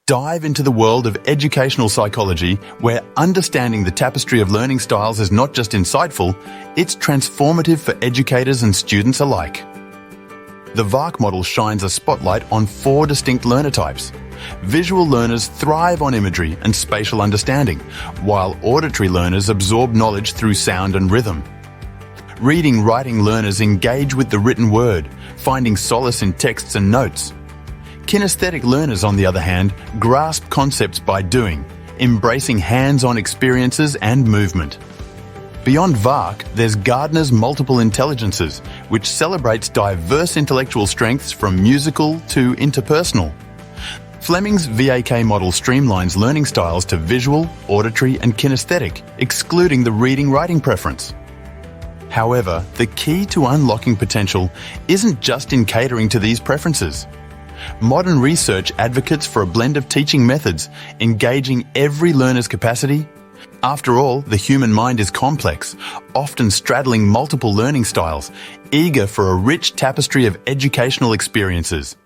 Dive into the world of educational psychology, where understanding the tapestry of learning styles is not just insightful, it's transformative for educators and students alike. The VARK model shines a spotlight on 4 distinct learner types. Visual learners thrive on imagery and spatial understanding, while auditory learners absorb knowledge through sound and rhythm. Reading-writing learners engage with the written word, finding solace in texts and notes. Kinesthetic learners, on the other hand, grasp concepts by doing, embracing hands-on experiences and movement. Beyond VARK, there's Gardner's Multiple Intelligences, which celebrates diverse intellectual strengths from musical to interpersonal. Fleming's VAK model streamlines learning styles to visual, auditory and kinesthetic, excluding the reading-writing preference. However, the key to unlocking potential isn't just in catering to these preferences. Modern research advocates for a blend of teaching methods, engaging every learner's capacity. After all, the human mind is complex, often straddling multiple learning styles, eager for a rich tapestry of educational experiences.